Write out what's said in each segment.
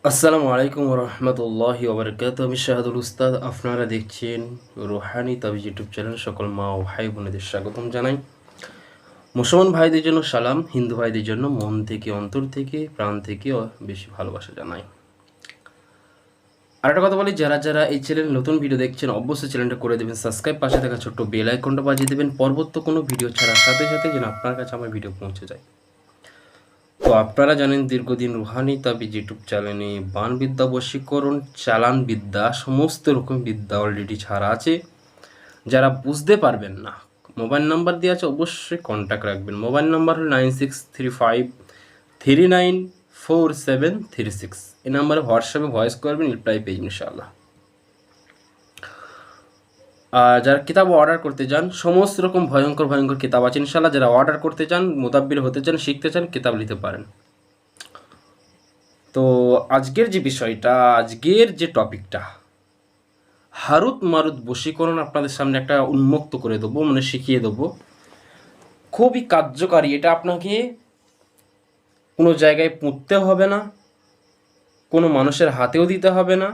আসসালামু আলাইকুম রহমতুল্লাহি ওবরকাত। আমি শাহাদুল উস্তাদ, আপনারা দেখছেন রুহানি তাবিজ ইউটিউব চ্যানেল। সকল মা ও ভাই বোনেদের স্বাগতম জানাই। মুসলমান ভাইদের জন্য সালাম, হিন্দু ভাইদের জন্য মন থেকে, অন্তর থেকে, প্রাণ থেকে বেশি ভালোবাসা জানাই। আর একটা কথা বলি, যারা যারা এই চ্যানেল নতুন ভিডিও দেখছেন অবশ্যই চ্যানেলটা করে দেবেন সাবস্ক্রাইব, পাশে থাকা ছোট্ট বেল আইকনটা বাজিয়ে দেবেন পরবর্তী কোনো ভিডিও ছাড়ার সাথে সাথে যেন আপনার কাছে আমার ভিডিও পৌঁছে যায়। তো আপনারা জানেন দীর্ঘদিন রুহানি তাবিজ ইউটিউব চ্যানেলে বানবিদ্যা, বশীকরণ, চালান বিদ্যা, সমস্ত রকম বিদ্যা অলরেডি ছাড়া আছে। যারা বুঝতে পারবেন না, মোবাইল নাম্বার দেওয়া আছে, অবশ্যই কন্ট্যাক্ট রাখবেন। মোবাইল নাম্বার হল 9635394736। এই নাম্বারে হোয়াটসঅ্যাপে ভয়েস করবেন, রিপ্লাই পেয়ে ইনশাআল্লাহ। আর যারা কিতাব অর্ডার করতে চান, সমস্ত রকম ভয়ঙ্কর ভয়ঙ্কর কিতাব আছে ইনশাআল্লাহ। যারা অর্ডার করতে চান, মোতাব্বির হতে চান, শিখতে চান, কিতাব নিতে পারেন। তো আজকের যে বিষয়টা, আজকের যে টপিকটা, হারুত মারুত বশীকরণ আপনাদের সামনে একটা উন্মুক্ত করে দেবো, মানে শিখিয়ে দেবো। খুবই কার্যকারী। এটা আপনাকে কোনো জায়গায় পুঁততে হবে না, কোনো মানুষের হাতেও দিতে হবে না,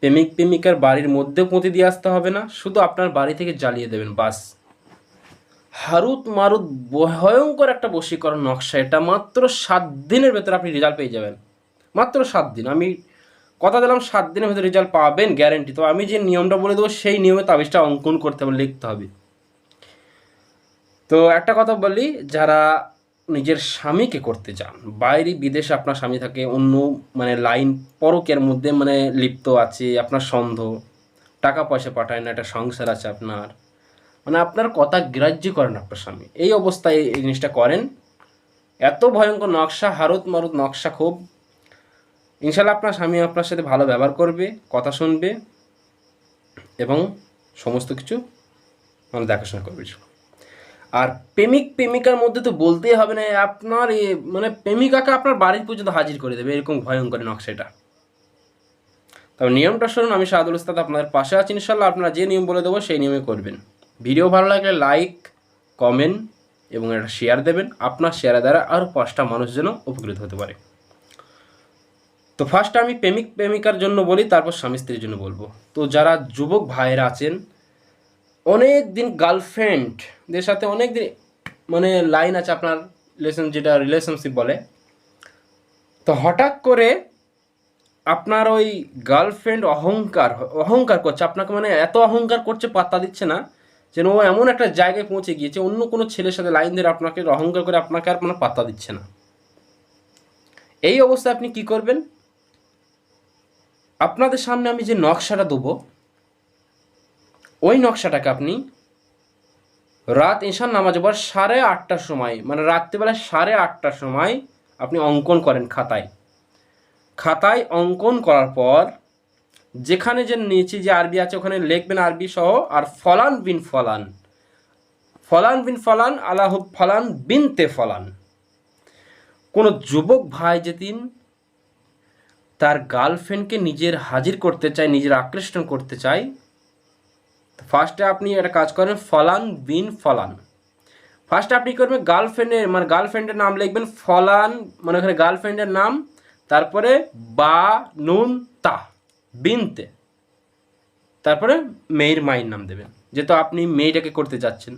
প্রেমিক প্রেমিকার বাড়ির মধ্যেও পুঁতে দিয়ে আসতে হবে না, শুধু আপনার বাড়ি থেকে জ্বালিয়ে দেবেন বাস। হারুত মারুত ভয়ঙ্কর একটা বশীকরণ নকশা। এটা মাত্র 7 দিনের ভেতরে আপনি রেজাল্ট পেয়ে যাবেন। মাত্র 7 দিন। আমি কথা দিলাম 7 দিনের ভেতরে রেজাল্ট পাবেন, গ্যারেন্টি। তো আমি যে নিয়মটা বলে দেবো সেই নিয়মে তাবিজটা অঙ্কন করতে হবে, লিখতে হবে। তো একটা কথা বলি, যারা নিজের স্বামীকে করতে চান, বাইরে বিদেশে আপনার স্বামী থাকে, অন্য মানে লাইন পরকের মধ্যে মানে লিপ্ত আছে, আপনার সন্দেহ, টাকা পয়সা পাঠায় না, একটা সংসার আছে আপনার, মানে আপনার কথা গ্রাহ্য করেন আপনার স্বামী, এই অবস্থায় এই জিনিসটা করেন। এত ভয়ঙ্কর নকশা, হারুত মারুত নকশা খুব। ইনশাল্লাহ আপনার স্বামী আপনার সাথে ভালো ব্যবহার করবে, কথা শুনবে এবং সমস্ত কিছু মানে দেখাশোনা করবে। আর প্রেমিক প্রেমিকার মধ্যে তো বলতেই হবে না, আপনার মানে প্রেমিকাকে আপনার বাড়ির পর্যন্ত হাজির করে দেবে, এরকম ভয়ঙ্কর নকশাটা। তবে নিয়মটা শুনুন, আমি শাহাদুল উস্তাদ আপনাদের পাশে আছি ইনশাল্লাহ। আপনারা যে নিয়ম বলে দেবো সেই নিয়মে করবেন। ভিডিও ভালো লাগলে লাইক, কমেন্ট এবং একটা শেয়ার দেবেন। আপনার শেয়ার দ্বারা আরও 5টা মানুষ যেন উপকৃত হতে পারে। তো ফার্স্ট আমি প্রেমিক প্রেমিকার জন্য বলি, তারপর স্বামী স্ত্রীর জন্য বলবো। তো যারা যুবক ভাইয়েরা আছেন, অনেক দিন গার্লফ্রেন্ডদের সাথে অনেক দিন মানে লাইন আছে আপনার, যেটা রিলেশনশিপ বলে। তো হঠাৎ করে আপনার ওই গার্লফ্রেন্ড অহংকার করছে আপনাকে, মানে এত অহংকার করছে পাত্তা দিচ্ছে না, যেন ও এমন একটা জায়গায় পৌঁছে গিয়েছে অন্য কোনো ছেলের সাথে লাইন ধরে আপনাকে অহংকার করে আপনাকে আর মানে পাত্তা দিচ্ছে না। এই অবস্থায় আপনি কি করবেন? আপনাদের সামনে আমি যে নকশাটা দেবো, ওই নকশাটাকে আপনি রাত ঈশান নামাজ পর 8:30টার সময়, মানে রাত্রিবেলা 8:30টার সময় আপনি অঙ্কন করেন খাতায় অঙ্কন করার পর যেখানে যে নিচে যে আরবি আছে ওখানে লিখবেন আরবি সহ, আর ফলান বিন ফলান, ফলান বিন ফলান আলাহ ফলান বিনতে ফলান। কোনো যুবক ভাই যেদিন তার গার্লফ্রেন্ডকে নিজের হাজির করতে চায়, নিজের আকর্ষণ করতে চায়, ফার্স্টে আপনি একটা কাজ করেন, ফলান বিন ফলান। ফার্স্টে আপনি করবেন গার্লফ্রেন্ডের নাম লিখবেন ফলান, মানে ওখানে গার্লফ্রেন্ডের নাম, তারপরে বা নুন তা বিনতে, তারপরে মেয়ের মায়ের নাম দেবেন, যেহেতু আপনি মেয়েটাকে করতে যাচ্ছেন।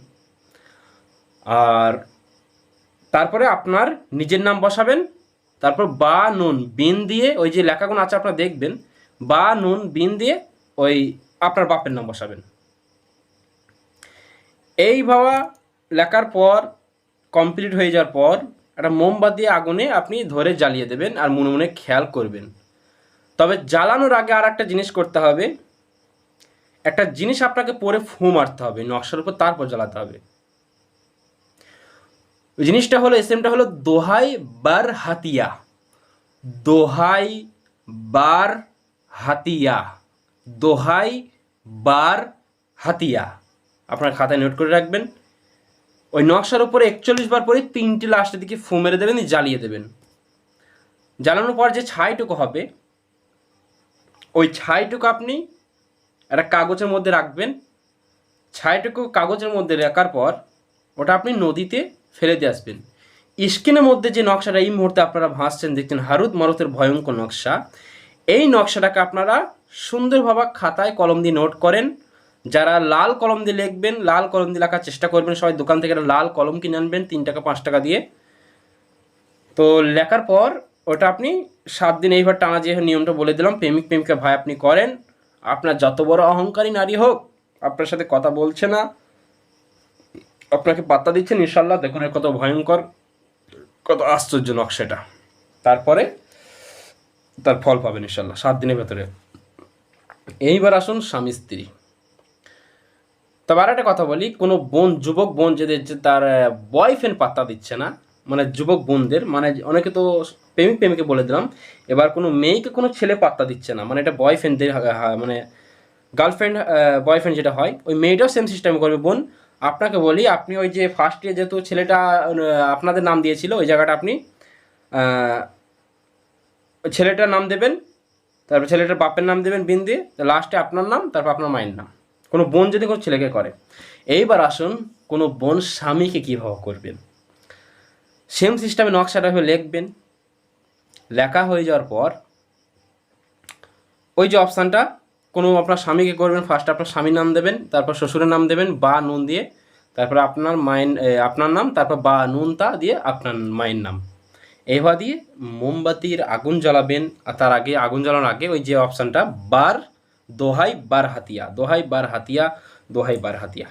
আর তারপরে আপনার নিজের নাম বসাবেন, তারপর বা নুন বিন দিয়ে ওই যে লেখাগুলো আছে আপনারা দেখবেন, বা নুন বিন দিয়ে ওই আপনার বাপের নাম বসাবেন। এইভাবে লেখার পর কমপ্লিট হয়ে যাওয়ার পর একটা মোমবাতি আগুনে আপনি ধরে জ্বালিয়ে দেবেন, আর মনে মনে খেয়াল করবেন। তবে জ্বালানোর আগে আর একটা জিনিস করতে হবে, একটা জিনিস আপনাকে পরে ফু মারতে হবে নকশার উপর, তারপর জ্বালাতে হবে। ওই জিনিসটা হলো, এসএমটা হলো দোহাই বার হাতিয়া, দোহাই বার হাতিয়া, দোহাই বার হাতিয়া। আপনার খাতায় নোট করে রাখবেন। ওই নকশার উপরে 41 বার পরে 3টি লাস্টের দিকে ফু মেরে দেবেন, জ্বালিয়ে দেবেন। জ্বালানোর পর যে ছাইটুকু হবে, ওই ছাইটুকু আপনি একটা কাগজের মধ্যে রাখবেন। ছাইটুকু কাগজের মধ্যে রাখার পর ওটা আপনি নদীতে ফেলে দিয়ে আসবেন। স্ক্রিনের মধ্যে যে নকশাটা এই মুহূর্তে আপনারা ভাসছেন দেখছেন হারুত মারুতের ভয়ঙ্কর নকশা, এই নকশাটাকে আপনারা সুন্দরভাবে খাতায় কলম দিয়ে নোট করেন। যারা লাল কলম দিয়ে লিখবেন, লাল কলম দিয়ে লেখার চেষ্টা করবেন, সবাই দোকান থেকে একটা লাল কলম কিনে আনবেন 3 টাকা 5 টাকা দিয়ে। তো লেখার পর ওটা আপনি 7 দিন এইভাবে টানা, যে নিয়মটা বলে দিলাম, প্রেমিক প্রেমিকা ভাই আপনি করেন। আপনার যত বড় অহংকারী নারী হোক, আপনার সাথে কথা বলছে না, আপনাকে পাত্তা দিচ্ছেন, ইনশাল্লাহ দেখুন এর কত ভয়ঙ্কর, কত আশ্চর্য নকশাটা। তারপরে তার ফল পাবেন ইনশাল্লাহ 7 দিনের ভেতরে। এইবার আসুন স্বামী স্ত্রী। তবে আর একটা কথা বলি, কোনো বোন, যুবক বোন যে তার বয়ফ্রেন্ড পাত্তা দিচ্ছে না, মানে যুবক বোনদের, মানে অনেকে তো প্রেমিক প্রেমিকে বলে দিলাম, এবার কোনো মেয়েকে কোনো ছেলে পাত্তা দিচ্ছে না, মানে এটা বয়ফ্রেন্ডদের, মানে গার্লফ্রেন্ড বয়ফ্রেন্ড যেটা হয়, ওই মেয়েটাও সেম সিস্টেম করবে। বোন আপনাকে বলি, আপনি ওই যে ফার্স্টে যেহেতু ছেলেটা আপনাদের নাম দিয়েছিল, ওই জায়গাটা আপনি ছেলেটার নাম দেবেন, তারপর ছেলেটার বাপের নাম দেবেন বিন দিয়ে, লাস্টে আপনার নাম, তারপর আপনার মায়ের নাম। কোনো বোন যদি কোনো ছেলেকে করে। এইবার আসুন কোনো বোন স্বামীকে কীভাবে করবেন। সেম সিস্টেমে নকশাটা হয়ে লিখবেন। লেখা হয়ে যাওয়ার পর ওই যে অপশানটা, কোনো আপনার স্বামীকে করবেন, ফার্স্ট আপনার স্বামীর নাম দেবেন, তারপর শ্বশুরের নাম দেবেন বা নুন দিয়ে, তারপর আপনার মায়ের আপনার নাম, তারপর বা নুনটা দিয়ে আপনার মায়ের নাম। এইভাবে দিয়ে মোমবাতির আগুন জ্বালাবেন। আর তার আগে, আগুন জ্বালানোর আগে ওই যে অপশানটা, বার দোহাই বার হাতিয়া, দোহাই বার হাতিয়া, দোহাই বার হাতিয়া,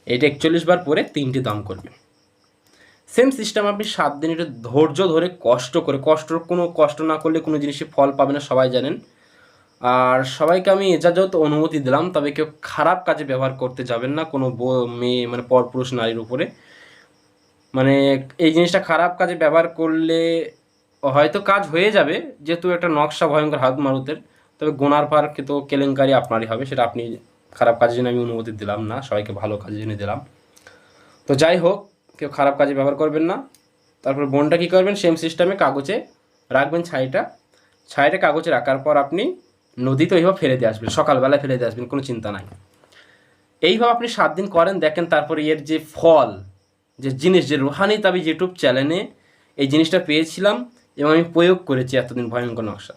এটা 41 বার পরে 3টি দাম করবেন। সেম সিস্টেম আপনি 7 দিন এটা ধৈর্য ধরে কষ্ট করে, কষ্ট না করলে কোনো জিনিসই ফল পাবে না, সবাই জানেন। আর সবাইকে আমি এজাজত অনুমতি দিলাম, তবে কেউ খারাপ কাজে ব্যবহার করতে যাবেন না কোনো মেয়ে, মানে পরপুরুষ নারীর উপরে। মানে এই জিনিসটা খারাপ কাজে ব্যবহার করলে হয়তো কাজ হয়ে যাবে, যেহেতু একটা নকশা ভয়ঙ্কর হাত মারুতের, তবে গোনার পার কিন্তু কেলেঙ্কারি আপনারই হবে। সেটা আপনি, খারাপ কাজের জন্য আমি অনুমতি দিলাম না, সবাইকে ভালো কাজের জন্য দিলাম। তো যাই হোক, কেউ খারাপ কাজে ব্যবহার করবেন না। তারপর বোনটা কী করবেন, সেম সিস্টেমে কাগজে রাখবেন, ছাইটা কাগজে রাখার পর আপনি নদীতে ওইভাবে ফেলে দিয়ে আসবেন, সকালবেলায় ফেলে দিয়ে আসবেন, কোনো চিন্তা নাই। এইভাবে আপনি 7 দিন করেন, দেখেন তারপরে এর যে ফল, যে জিনিস, যে রুহানি তাবিজ ইউটিউব চ্যানেলে এই জিনিসটা পেয়েছিলাম এবং আমি প্রয়োগ করেছি এতদিন, ভয়ঙ্কর নকশা।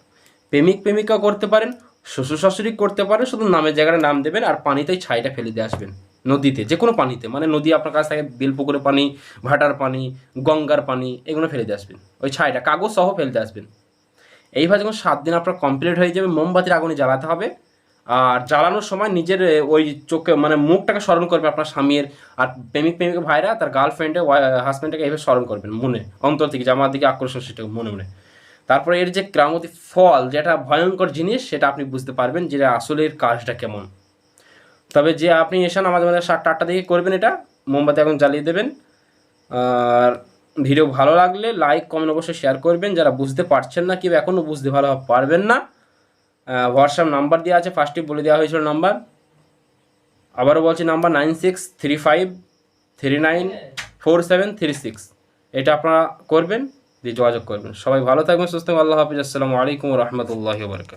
প্রেমিক প্রেমিকা করতে পারেন, শ্বশুর শাশুড়ি করতে পারেন, শুধু নামের জায়গায় নাম দেবেন আর পানিতেই ছাইটা ফেলে দিয়ে আসবেন, নদীতে, যে কোনো পানিতে, মানে নদী আপনার কাছ থেকে বেলপুকুরের পানি, ভাটার পানি, গঙ্গার পানি, এগুলো ফেলে দিয়ে আসবেন, ওই ছাইটা কাগজ সহ ফেলে দিয়ে আসবেন। এইভাবে যখন 7 দিন আপনার কমপ্লিট হয়ে যাবে, মোমবাতির আগুনে জ্বালাতে হবে। আর জ্বালানোর সময় নিজের ওই চোখে, মানে মুখটাকে স্মরণ করবে আপনার স্বামীর, আর প্রেমিক প্রেমিকা ভাইরা তার গার্লফ্রেন্ডে হাজব্যান্ডটাকে এইভাবে স্মরণ করবেন মনে, অন্তর থেকে, যে আমার দিকে আকর্ষণ সৃষ্টি মনে মনে। তারপরে এর যে ক্রামতি ফল, যেটা ভয়ঙ্কর জিনিস, সেটা আপনি বুঝতে পারবেন যে আসলের কাজটা কেমন। তবে যে আপনি এসে আমাদের 7টা দিকে করবেন, এটা মোমবাতি এখন জ্বালিয়ে দেবেন। আর ভিডিও ভালো লাগলে লাইক কমেন্ট অবশ্যই শেয়ার করবেন। যারা বুঝতে পারছেন না, কেউ এখনও বুঝতে ভালো পারবেন না, হোয়াটসঅ্যাপ নাম্বার দেওয়া আছে, ফার্স্টে বলে দেওয়া হয়েছিল নাম্বার, আবারও বলছি নাম্বার 9635394736, এটা আপনারা করবেন, দিয়ে যোগাযোগ করবেন। সবাই ভালো থাকবেন, সুস্থ থাকবেন, আল্লাহ হাফিজ, আসসালামু আলাইকুম ওয়া রাহমাতুল্লাহি ওয়া বারাকাতুহু।